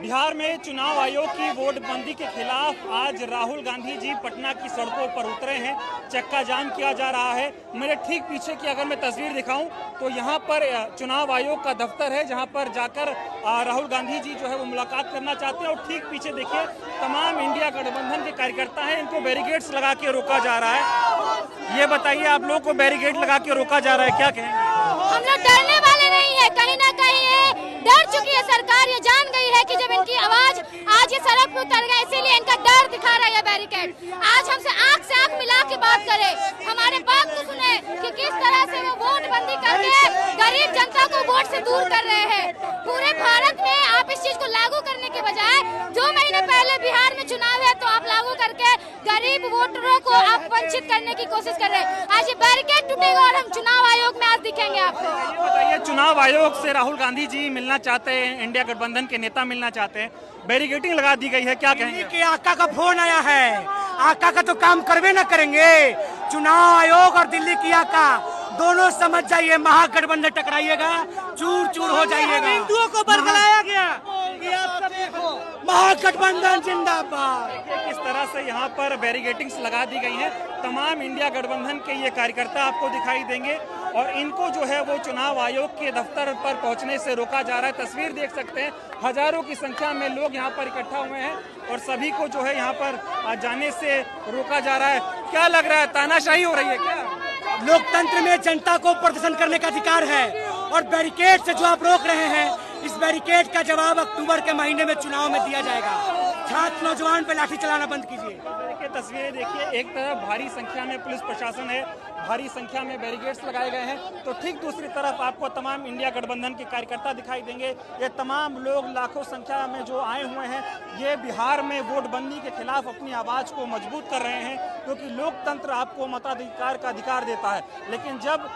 बिहार में चुनाव आयोग की वोटबंदी के खिलाफ आज राहुल गांधी जी पटना की सड़कों पर उतरे हैं। चक्का जाम किया जा रहा है। मेरे ठीक पीछे की अगर मैं तस्वीर दिखाऊं तो यहाँ पर चुनाव आयोग का दफ्तर है, जहाँ पर जाकर राहुल गांधी जी जो है वो मुलाकात करना चाहते हैं। और ठीक पीछे देखिए तमाम इंडिया गठबंधन के कार्यकर्ता हैं, इनको बैरिकेड्स लगा के रोका जा रहा है। ये बताइए, आप लोग को बैरिकेड लगा के रोका जा रहा है, क्या कहेंगे? हम लोग डरने वाले नहीं है, कहीं ना कहीं डर चुकी है सरकार। ये जान गई है कि जब इनकी आवाज आज ये सड़क पर उतर गया, इसीलिए इनका डर दिखा रहा है बैरिकेड। आज हमसे आंख से आंख मिला के बात करे, हमारे बात तो सुने कि किस तरह से वो वोट बंदी करके गरीब जनता को वोट से दूर कर रहे हैं। पूरे भारत में आप इस चीज को लागू करने के बजाय 2 महीने पहले बिहार में चुनाव है तो आप लागू करके गरीब वोटरों को आप वंचित करने की कोशिश कर रहे हैं। आज ये बैरिकेड टूटेगा और हम चुनाव आयोग में आज दिखेंगे आपको। बताइए, चुनाव आयोग से राहुल गांधी जी मिलना चाहते हैं, इंडिया गठबंधन के नेता मिलना चाहते हैं, बैरिकेडिंग लगा दी गई है, क्या कहेंगे? कि आका का फोन आया है, आका का तो काम करवे न करेंगे। चुनाव आयोग और दिल्ली की आका दोनों समझ जाइए, महागठबंधन टकराइएगा, चूर चूर हो जाइएगा। हिंदुओं को बरगलाया गया कि आप सब देखो, महागठबंधन जिंदाबाद। किस तरह से यहाँ पर बैरिकेडिंग्स लगा दी गई हैं। तमाम इंडिया गठबंधन के ये कार्यकर्ता आपको दिखाई देंगे और इनको जो है वो चुनाव आयोग के दफ्तर पर पहुंचने से रोका जा रहा है। तस्वीर देख सकते हैं, हजारों की संख्या में लोग यहाँ पर इकट्ठा हुए हैं और सभी को जो है यहाँ पर जाने से रोका जा रहा है। क्या लग रहा है, तानाशाही हो रही है क्या? लोकतंत्र में जनता को प्रदर्शन करने का अधिकार है और बैरिकेड से जो आप रोक रहे हैं, इस बैरिकेड का जवाब अक्टूबर के महीने में चुनाव में दिया जाएगा। छात्र नौजवान पे लाठी चलाना बंद कीजिए। देखिए तस्वीरें देखिए, एक तरफ भारी संख्या में पुलिस प्रशासन है, भारी संख्या में बैरिकेड्स लगाए गए हैं, तो ठीक दूसरी तरफ आपको तमाम इंडिया गठबंधन के कार्यकर्ता दिखाई देंगे। ये तमाम लोग लाखों संख्या में जो आए हुए हैं, ये बिहार में वोटबंदी के खिलाफ अपनी आवाज को मजबूत कर रहे हैं, क्योंकि लोकतंत्र आपको मताधिकार का अधिकार देता है। लेकिन जब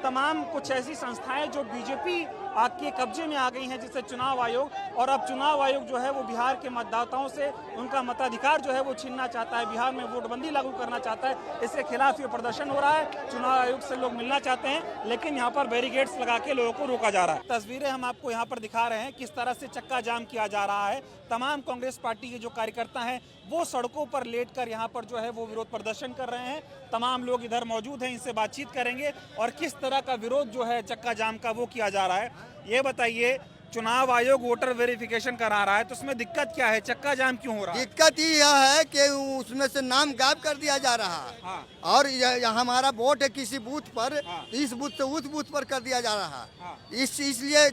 तमाम कुछ ऐसी संस्थाएं जो बीजेपी के कब्जे में आ गई हैं, जिससे चुनाव आयोग, और अब चुनाव आयोग जो है वो बिहार के मतदाताओं से उनका मताधिकार जो है वो छीनना चाहता है, बिहार में वोटबंदी लागू करना चाहता है, इसके खिलाफ ये प्रदर्शन हो रहा है। चुनाव आयोग से लोग मिलना चाहते हैं, लेकिन यहाँ पर बैरिकेड्स लगा के लोगों को रोका जा रहा है। तस्वीरें हम आपको यहाँ पर दिखा रहे हैं, किस तरह से चक्का जाम किया जा रहा है। तमाम कांग्रेस पार्टी के जो कार्यकर्ता हैं वो सड़कों पर लेटकर यहाँ पर जो है वो विरोध प्रदर्शन कर रहे हैं। तमाम लोग इधर मौजूद हैं, इनसे बातचीत करेंगे और किस तरह का विरोध जो है चक्का जाम का वो किया जा रहा है। ये बताइए, चुनाव आयोग वोटर वेरिफिकेशन करा रहा है तो उसमें दिक्कत क्या है, चक्का जाम क्यों हो रहा है? दिक्कत यह है कि उसमें से नाम गायब कर दिया जा रहा है। हाँ। और हमारा वोट है किसी बूथ पर, हाँ। इस बूथ से उस बूथ पर कर दिया जा रहा है। हाँ। इसलिए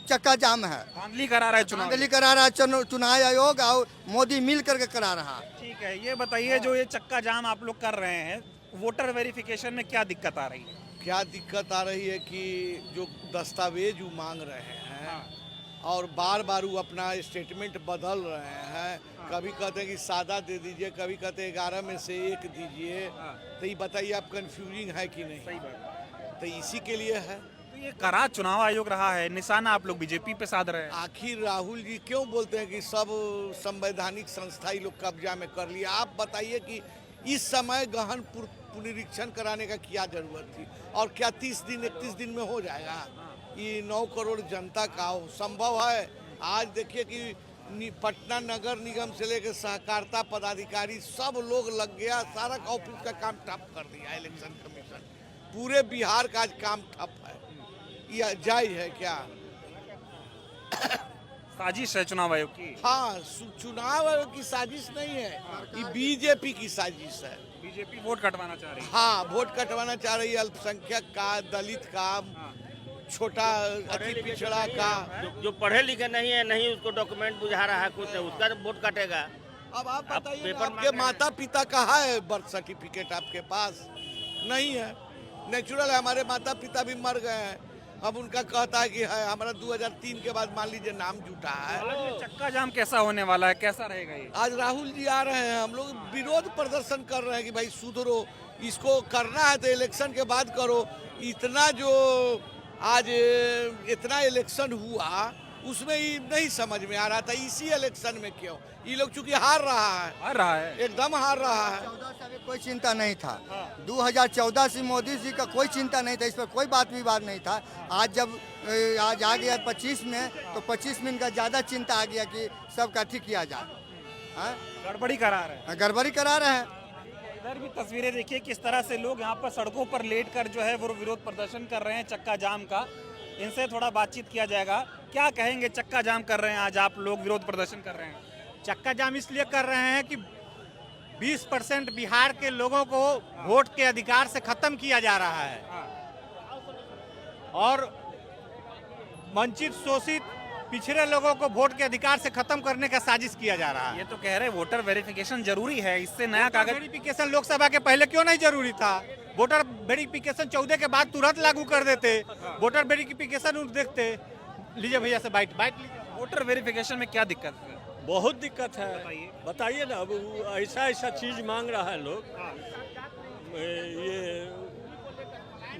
चक्का जाम है, धांधली करा रहा है चुनाव। धांधली करा रहा है चुनाव आयोग और मोदी मिल करके करा रहा है। ठीक है, ये बताइए, जो ये चक्का जाम आप लोग कर रहे हैं, वोटर वेरिफिकेशन में क्या दिक्कत आ रही है? क्या दिक्कत आ रही है कि जो दस्तावेज वो मांग रहे हैं और बार बार वो अपना स्टेटमेंट बदल रहे हैं। कभी कहते हैं कि सादा दे दीजिए, कभी कहते हैं 11 में से 1 दीजिए। तो ये बताइए, आप कंफ्यूजिंग है कि नहीं? सही बात। तो इसी के लिए है। तो ये करा चुनाव आयोग रहा है, निशाना आप लोग बीजेपी पे साध रहे हैं। आखिर राहुल जी क्यों बोलते हैं कि सब संवैधानिक संस्था ही लोग कब्जा में कर लिया? आप बताइए कि इस समय गहन पुनरीक्षण कराने का क्या जरूरत थी? और क्या 30 दिन 31 दिन में हो जाएगा? ये 9 करोड़ जनता का संभव है? आज देखिए कि पटना नगर निगम से लेकर सहकारिता पदाधिकारी सब लोग लग गया, सारा ऑफिस का काम ठप कर दिया इलेक्शन कमीशन। पूरे बिहार का आज काम ठप है। यह जायज है क्या? साजिश है चुनाव आयोग की? हाँ, चुनाव आयोग की साजिश नहीं है, ये बीजेपी की साजिश है। बीजेपी वोट कटवाना चाह रही है। हाँ, वोट कटवाना चाह रही है, अल्पसंख्यक का, दलित का, छोटा अति पिछड़ा का। जो पढ़े लिखे नहीं है, नहीं उसको डॉक्यूमेंट बुझा रहा है कुछ, उसका वोट कटेगा। अब आप बताइए, पेपर आपके माता पिता कहाँ है बर्थ सर्टिफिकेट? आपके पास नहीं है। नेचुरल है, हमारे माता पिता भी मर गए हैं, अब उनका कहता है कि है हमारा 2003 के बाद मान लीजिए नाम जुटा है। आज चक्का जाम कैसा होने वाला है, कैसा रहेगा ये? आज राहुल जी आ रहे हैं, हम लोग विरोध प्रदर्शन कर रहे हैं कि भाई सुधरो, इसको करना है तो इलेक्शन के बाद करो। इतना जो आज इतना इलेक्शन हुआ उसमें ही नहीं समझ में आ रहा था इसी इलेक्शन में क्यों ये लोग चूंकि हार रहा है एकदम हार रहा है। 14 से अभी कोई चिंता नहीं था। 2014 से मोदी जी का कोई चिंता नहीं था, इस पर कोई बात विवाद नहीं था। आज आ गया 25 में, तो 25 में इनका ज़्यादा चिंता आ गया कि सबका ठीक किया जाए। गड़बड़ी करा रहे हैं। गड़बड़ी करा रहे हैं। इधर भी तस्वीरें देखिए किस तरह से लोग यहाँ पर सड़कों पर लेट कर जो है वो विरोध प्रदर्शन कर रहे हैं चक्का जाम का। इनसे थोड़ा बातचीत किया जाएगा। क्या कहेंगे, चक्का जाम कर रहे हैं आज आप लोग, विरोध प्रदर्शन कर रहे हैं? चक्का जाम इसलिए कर रहे हैं कि 20% बिहार के लोगों को वोट के अधिकार से खत्म किया जा रहा है और वंचित शोषित पिछड़े लोगों को वोट के अधिकार से खत्म करने का साजिश किया जा रहा है। ये तो कह रहे हैं वोटर वेरिफिकेशन जरूरी है, इससे नया कागज। वेरिफिकेशन लोकसभा के पहले क्यों नहीं जरूरी था? वोटर वेरिफिकेशन 14 के बाद तुरंत लागू कर देते। वोटर वेरिफिकेशन देखते। लीजिए भैया से बाइट लीजिए। वोटर वेरिफिकेशन में क्या दिक्कत है? बहुत दिक्कत है, बताइए ना। अब ऐसा चीज मांग रहा है लोग, ये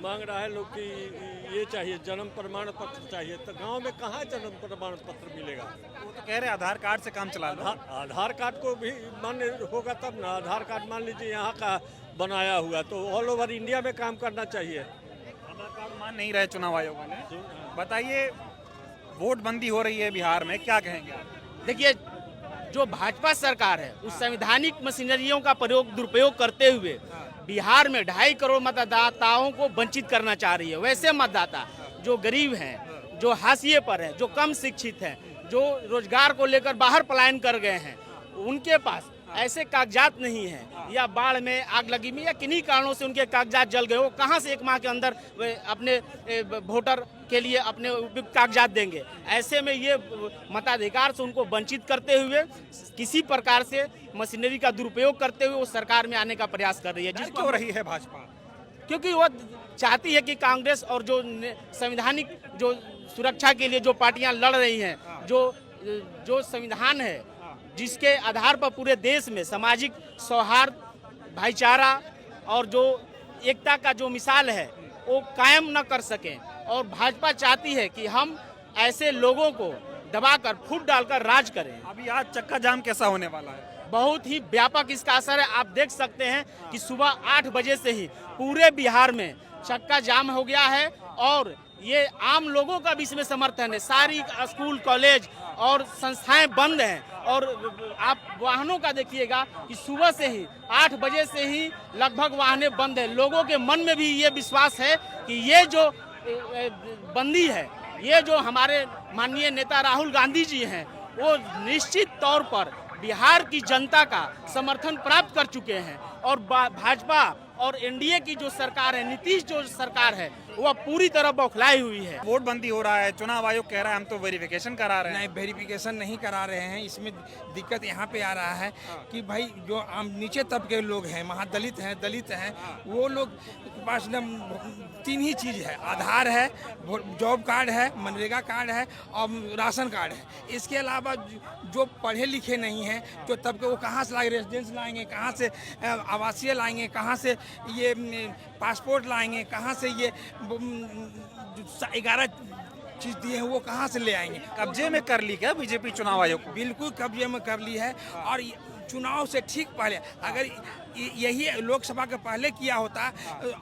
मांग रहा है लोग कि ये चाहिए, जन्म प्रमाण पत्र चाहिए। तो गांव में कहाँ जन्म प्रमाण पत्र मिलेगा? वो तो कह रहे हैं आधार कार्ड से काम चला लो। आधार कार्ड को भी मान्य होगा तब ना। आधार कार्ड मान लीजिए यहाँ का बनाया हुआ, तो ऑल ओवर इंडिया में काम करना चाहिए। आधार कार्ड मान नहीं रहे चुनाव आयोग वाले। बताइए, वोट बंदी हो रही है बिहार में, क्या कहेंगे आप? देखिए, जो भाजपा सरकार है उस संवैधानिक मशीनरियों का दुरुपयोग करते हुए बिहार में 2.5 करोड़ मतदाताओं को वंचित करना चाह रही है। वैसे मतदाता जो गरीब हैं, जो हाशिए पर हैं, जो कम शिक्षित हैं, जो रोजगार को लेकर बाहर पलायन कर गए हैं, उनके पास ऐसे कागजात नहीं हैं, या बाढ़ में, आग लगी में, या किन्हीं कारणों से उनके कागजात जल गए, वो कहां से 1 माह के अंदर अपने वोटर के लिए अपने कागजात देंगे? ऐसे में ये मताधिकार से उनको वंचित करते हुए किसी प्रकार से मशीनरी का दुरुपयोग करते हुए वो सरकार में आने का प्रयास कर रही है। जिसको हो रही है भाजपा, क्योंकि वो चाहती है कि कांग्रेस और जो संवैधानिक जो सुरक्षा के लिए जो पार्टियां लड़ रही हैं, जो संविधान है जिसके आधार पर पूरे देश में सामाजिक सौहार्द, भाईचारा और जो एकता का जो मिसाल है वो कायम न कर सकें। और भाजपा चाहती है कि हम ऐसे लोगों को दबाकर, फूट डालकर राज करें। अभी आज चक्का जाम कैसा होने वाला है? बहुत ही व्यापक इसका असर है। आप देख सकते हैं कि सुबह 8 बजे से ही पूरे बिहार में चक्का जाम हो गया है और ये आम लोगों का भी इसमें समर्थन है। सारी स्कूल, कॉलेज और संस्थाएं बंद हैं और आप वाहनों का देखिएगा कि सुबह से ही 8 बजे से ही लगभग वाहनें बंद हैं। लोगों के मन में भी ये विश्वास है कि ये जो बंदी है, ये जो हमारे माननीय नेता राहुल गांधी जी हैं, वो निश्चित तौर पर बिहार की जनता का समर्थन प्राप्त कर चुके हैं और भाजपा और एनडीए की जो सरकार है, नीतीश जो सरकार है, वह पूरी तरह बौखलाई हुई है। वोट बंदी हो रहा है, चुनाव आयोग कह रहा है हम तो वेरिफिकेशन करा रहे हैं। नहीं, वेरिफिकेशन नहीं करा रहे हैं। इसमें दिक्कत यहाँ पे आ रहा है कि भाई जो नीचे तबके के लोग हैं, महादलित हैं, दलित हैं, वो लोग के पास न 3 ही चीज़ है। आधार है, जॉब कार्ड है, मनरेगा कार्ड है और राशन कार्ड है। इसके अलावा जो पढ़े लिखे नहीं हैं, जो तबके, वो कहाँ से लाएंगे? रेजिडेंस लाएंगे कहाँ से? आवासीय लाएंगे कहाँ से? ये पासपोर्ट लाएंगे कहाँ से? ये 11 चीज दिए हैं वो कहाँ से ले आएंगे? कब्जे में कर ली क्या बीजेपी चुनाव आयोग को? बिल्कुल कब्जे में कर ली है। और चुनाव से ठीक पहले अगर यही लोकसभा के पहले किया होता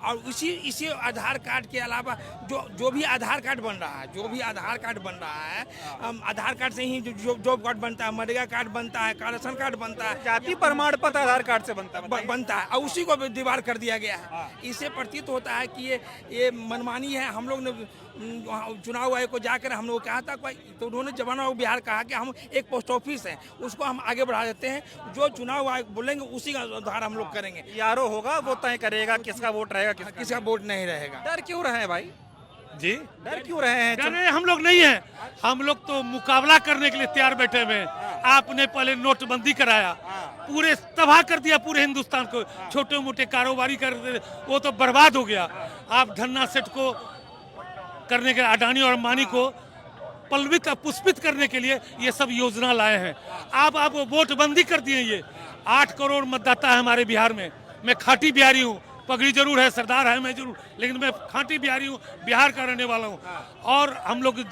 और इसी आधार कार्ड के अलावा जो भी आधार कार्ड बन रहा है, आधार कार्ड से ही जॉब कार्ड बनता है, मनरेगा कार्ड बनता है, राशन कार्ड बनता है, जाति प्रमाण पत्र आधार कार्ड से बनता है और उसी को दीवार कर दिया गया है। इससे प्रतीत होता है कि ये मनमानी है। हम लोग ने चुनाव आयोग को जाकर हम लोग कहा था, तो उन्होंने जवानों बिहार कहा कि हम एक पोस्ट ऑफिस है, उसको हम आगे बढ़ा देते हैं, जो चुनाव आयोग बोलेंगे उसी का आधार हम लोग करेंगे। यारो होगा वो तय करेगा किसका वोट रहेगा, किसका वोट नहीं रहेगा। डर क्यों रहे हैं भाई जी? डर क्यों रहे हैं? डरे हम लोग नहीं है, हम लोग तो मुकाबला करने के लिए तैयार बैठे हुए हैं। आपने पहले नोटबंदी कराया, पूरे तबाह कर दिया पूरे हिंदुस्तान को। छोटे मोटे कारोबारी कर वो तो बर्बाद हो गया। आप धन्ना सेठ को करने के, अडानी और अंबानी को पल्लवित पुष्पित करने के लिए ये सब योजना लाए हैं। आप वोट बंदी कर दिए। ये 8 करोड़ मतदाता है हमारे बिहार में। मैं खाटी बिहारी हूँ, पगड़ी जरूर है, सरदार है मैं जरूर, लेकिन मैं खाटी बिहारी हूँ, बिहार का रहने वाला हूँ। और हम लोग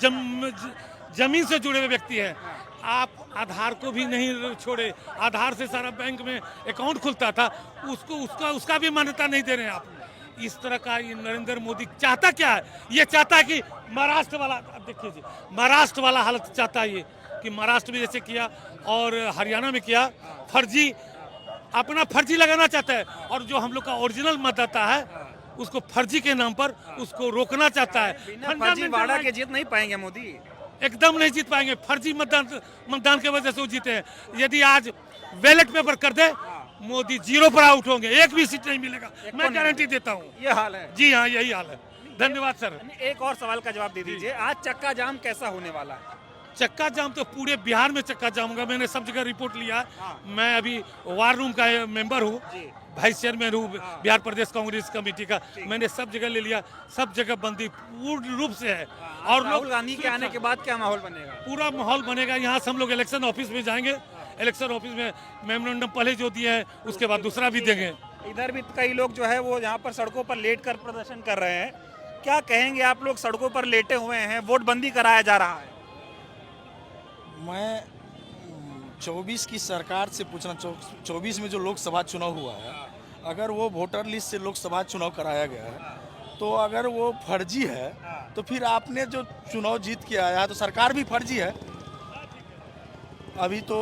जमीन से जुड़े हुए व्यक्ति हैं। आप आधार को भी नहीं छोड़े, आधार से सारा बैंक में अकाउंट खुलता था, उसका भी मान्यता नहीं दे रहे हैं आप। इस तरह का ये नरेंद्र मोदी चाहता क्या है? ये चाहता है कि महाराष्ट्र वाला, अब देखिए जी, महाराष्ट्र वाला हालत चाहता है ये कि महाराष्ट्र में जैसे किया और हरियाणा में किया, फर्जी अपना फर्जी लगाना चाहता है। और जो हम लोग का ओरिजिनल मतदाता है उसको फर्जी के नाम पर उसको रोकना चाहता है। फर्जीवाड़ा के जीत नहीं पाएंगे मोदी, एकदम नहीं जीत पाएंगे। फर्जी मतदान की वजह से वो जीते हैं। यदि आज बैलेट पेपर कर दे, मोदी 0 पर आउट होंगे, एक भी सीट नहीं मिलेगा, मैं गारंटी देता हूँ। ये हाल है जी हाँ, यही हाल है। धन्यवाद सर। एक और सवाल का जवाब दे दीजिए, आज चक्का जाम कैसा होने वाला है? चक्का जाम तो पूरे बिहार में चक्का जाम होगा। मैंने सब जगह रिपोर्ट लिया है। मैं अभी वार रूम का मेंबर हूँ, वाइस चेयरमैन हूँ बिहार प्रदेश कांग्रेस कमेटी का। मैंने सब जगह ले लिया, सब जगह बंदी पूर्ण रूप से है। और राहुल गांधी के आने के बाद क्या माहौल बनेगा? पूरा माहौल बनेगा। यहाँ से हम लोग इलेक्शन ऑफिस में जाएंगे, इलेक्शन ऑफिस में मेमोरेंडम पहले जो दिए हैं उसके बाद दूसरा भी देंगे। इधर भी कई लोग जो है वो यहाँ पर सड़कों पर लेट कर प्रदर्शन कर रहे हैं। क्या कहेंगे आप लोग, सड़कों पर लेटे हुए हैं, वोट बंदी कराया जा रहा है? मैं 24 की सरकार से पूछना, 24 में जो लोकसभा चुनाव हुआ है, अगर वो वोटर लिस्ट से लोकसभा चुनाव कराया गया है तो अगर वो फर्जी है तो फिर आपने जो चुनाव जीत के आया है तो सरकार भी फर्जी है। अभी तो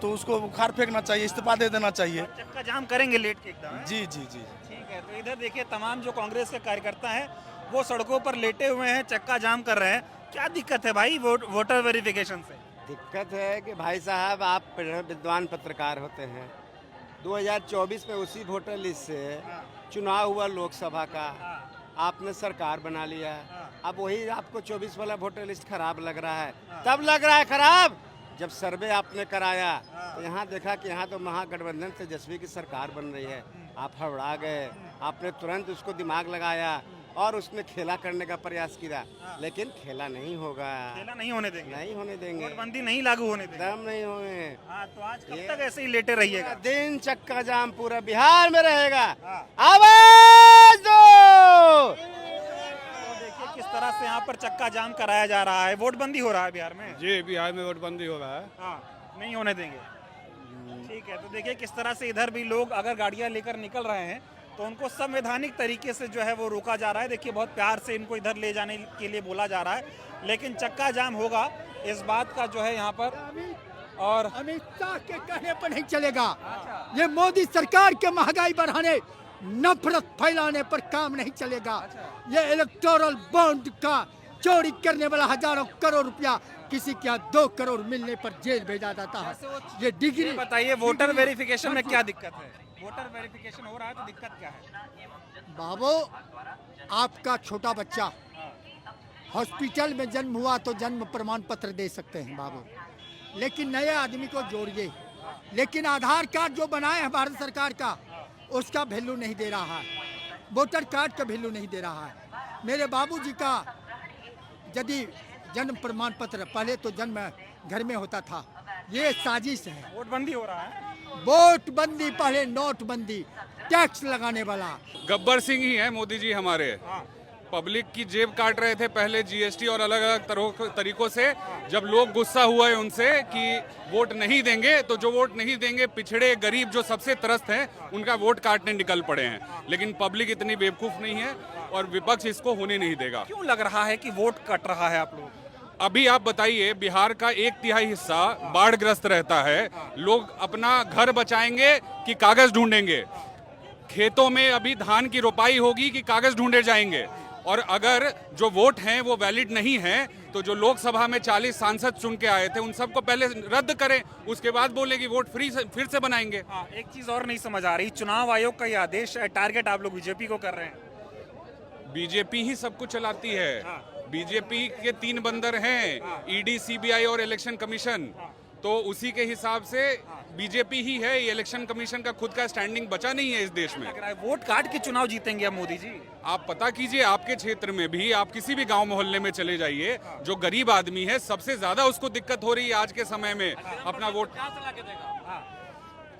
उसको उखाड़ फेंकना चाहिए, इस्तीफा दे देना चाहिए। चक्का जाम करेंगे लेट के एकदम? जी जी जी ठीक है। तो इधर देखिए तमाम जो कांग्रेस के कार्यकर्ता हैं वो सड़कों पर लेटे हुए हैं, चक्का जाम कर रहे हैं। क्या दिक्कत है भाई वोटर वेरिफिकेशन से? दिक्कत है कि भाई साहब आप विद्वान पत्रकार होते हैं। 2024 में उसी वोटर लिस्ट से चुनाव हुआ लोकसभा का, आपने सरकार बना लिया। अब वही आपको 24 वाला वोटर लिस्ट खराब लग रहा है। तब लग रहा है खराब जब सर्वे आपने कराया तो यहाँ देखा कि यहाँ तो महागठबंधन तेजस्वी की सरकार बन रही है। आप हड़बड़ा गए, आपने तुरंत उसको दिमाग लगाया और उसमें खेला करने का प्रयास किया, लेकिन खेला नहीं होगा। खेला नहीं होने देंगे? नहीं होने देंगे। नोटबंदी नहीं लागू होने देंगे? दम नहीं होंगे। तो आज कब तक ऐसे ही लेटे रहिएगा? दिन चक्का जाम पूरा बिहार में रहेगा। आवाज दो। देखिए किस तरह से यहाँ पर चक्का जाम कराया जा रहा है। वोट बंदी हो रहा है बिहार में? जी, बिहार में वोट बंदी हो रहा है। नहीं होने देंगे। ठीक है। तो देखिए किस तरह से इधर भी लोग अगर गाड़ियाँ लेकर निकल रहे हैं तो उनको संवैधानिक तरीके से जो है वो रोका जा रहा है। देखिए बहुत प्यार से इनको इधर ले जाने के लिए बोला जा रहा है, लेकिन चक्का जाम होगा इस बात का जो है यहाँ पर। और अमित शाह के कहने पर नहीं चलेगा। ये मोदी सरकार के महंगाई बढ़ाने, नफरत फैलाने पर काम नहीं चलेगा। ये इलेक्टोरल बॉन्ड का चोरी करने वाला हजारों करोड़ रुपया किसी के 2 करोड़ मिलने पर जेल भेजा जाता है। ये डिग्री बताइए, वोटर वेरिफिकेशन में क्या दिक्कत है? वोटर वेरिफिकेशन हो रहा है तो दिक्कत क्या है? बाबू, आपका छोटा बच्चा हॉस्पिटल में जन्म हुआ तो जन्म प्रमाण पत्र दे सकते हैं बाबू, लेकिन नए आदमी को जोड़िए। लेकिन आधार कार्ड जो बनाए हैं भारत सरकार का, उसका वैल्यू नहीं दे रहा है, वोटर कार्ड का वैल्यू नहीं दे रहा है। मेरे बाबूजी का यदि जन्म प्रमाण पत्र पहले तो जन्म घर में होता था, ये साजिश है। वोट बंदी हो रहा है। वोट बंदी, पहले नोटबंदी, टैक्स लगाने वाला गब्बर सिंह ही है मोदी जी हमारे। पब्लिक की जेब काट रहे थे पहले जीएसटी और अलग अलग तरीकों से। जब लोग गुस्सा हुआ है उनसे कि वोट नहीं देंगे, तो जो वोट नहीं देंगे पिछड़े गरीब जो सबसे त्रस्त हैं उनका वोट काटने निकल पड़े हैं। लेकिन पब्लिक इतनी बेवकूफ नहीं है और विपक्ष इसको होने नहीं देगा। क्यों लग रहा है कि वोट कट रहा है आप लोग? अभी आप बताइए, बिहार का 1/3 हिस्सा बाढ़ग्रस्त रहता है। लोग अपना घर बचाएंगे कि कागज ढूंढेंगे? खेतों में अभी धान की रोपाई होगी कि कागज ढूंढे जाएंगे? और अगर जो वोट हैं वो वैलिड नहीं है तो जो लोकसभा में 40 सांसद चुन के आए थे उन सबको पहले रद्द करें, उसके बाद बोले कि वोट फिर से बनाएंगे। एक चीज और नहीं समझ आ रही, चुनाव आयोग का ये आदेश टारगेट आप लोग बीजेपी को कर रहे हैं। बीजेपी ही सब कुछ चलाती है। बीजेपी के 3 बंदर हैं, ईडी, सीबीआई और इलेक्शन कमीशन। तो उसी के हिसाब से बीजेपी ही है। ये इलेक्शन कमीशन का खुद का स्टैंडिंग बचा नहीं है इस देश में। वोट काट के चुनाव जीतेंगे अब मोदी जी? आप पता कीजिए, आपके क्षेत्र में भी आप किसी भी गांव मोहल्ले में चले जाइए, जो गरीब आदमी है सबसे ज्यादा उसको दिक्कत हो रही है आज के समय में अपना वोट।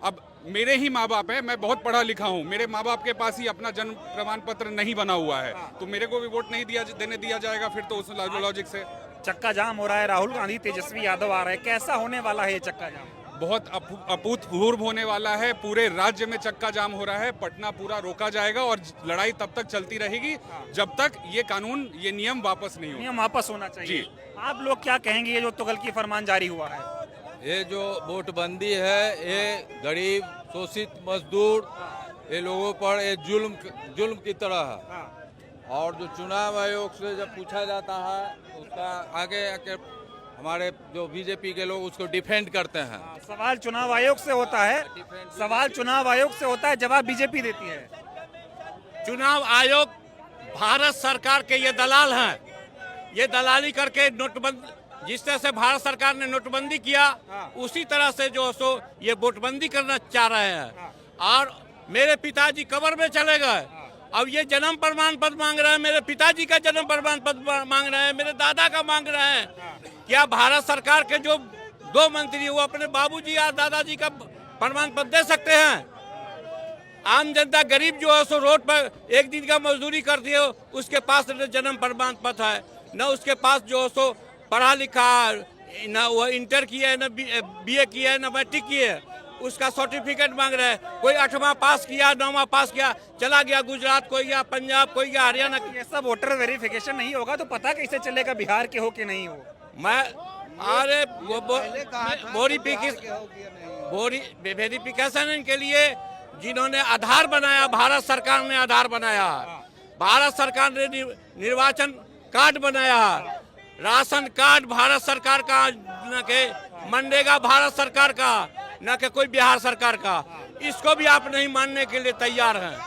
अब मेरे ही माँ बाप हैं, मैं बहुत पढ़ा लिखा हूँ, मेरे माँ बाप के पास ही अपना जन्म प्रमाण पत्र नहीं बना हुआ है, तो मेरे को भी वोट नहीं देने दिया जाएगा फिर तो उस लॉजिक से। चक्का जाम हो रहा है, राहुल गांधी तेजस्वी यादव आ रहे हैं, कैसा होने वाला है ये चक्का जाम? बहुत अभूतपूर्व होने वाला है। पूरे राज्य में चक्का जाम हो रहा है। पटना पूरा रोका जाएगा और लड़ाई तब तक चलती रहेगी जब तक ये कानून, ये नियम वापस नहीं हो। नियम वापस होना चाहिए जी। आप लोग क्या कहेंगे ये जो तुगलकी फरमान जारी हुआ है? ये जो वोटबंदी है, ये गरीब शोषित मजदूर, ये लोगों पर ये जुल्म की तरह है। और जो चुनाव आयोग से जब पूछा जाता है उसका आगे आके हमारे जो बीजेपी के लोग उसको डिफेंड करते हैं। सवाल चुनाव आयोग से होता है, सवाल चुनाव आयोग से होता है, जवाब बीजेपी देती है। चुनाव आयोग भारत सरकार के ये दलाल हैं। ये दलाली करके नोटबंदी, जिस तरह से भारत सरकार ने नोटबंदी किया उसी तरह से जो सो ये वोटबंदी करना चाह रहे हैं। और मेरे पिताजी कब्र में चले गए, अब ये जन्म प्रमाण पत्र मांग रहे हैं। मेरे पिताजी का जन्म प्रमाण पत्र मांग रहे हैं, मेरे दादा का मांग रहे हैं। क्या भारत सरकार के जो 2 मंत्री वो अपने बाबूजी या दादाजी का प्रमाण पत्र दे सकते हैं? आम जनता गरीब जो है सो रोड पर एक दिन का मजदूरी करती है, उसके पास न जन्म प्रमाण पत्र है, न उसके पास जो है सो पढ़ा लिखा, न वो इंटर किया है, न BA किया है, न मैट्रिक किया है, उसका सर्टिफिकेट मांग रहे हैं। कोई 8वां पास किया, 9वां पास किया, चला गया गुजरात, कोई गया पंजाब, कोई गया हरियाणा। ये सब वोटर वेरिफिकेशन नहीं होगा तो पता कैसे चलेगा बिहार के हो कि नहीं हो? मैं अरे वेरिफिकेशन के लिए जिन्होंने आधार बनाया, भारत सरकार ने आधार बनाया, भारत सरकार ने निर्वाचन कार्ड बनाया, राशन कार्ड भारत सरकार का, न के मनरेगा भारत सरकार का, न कि कोई बिहार सरकार का। इसको भी आप नहीं मानने के लिए तैयार हैं।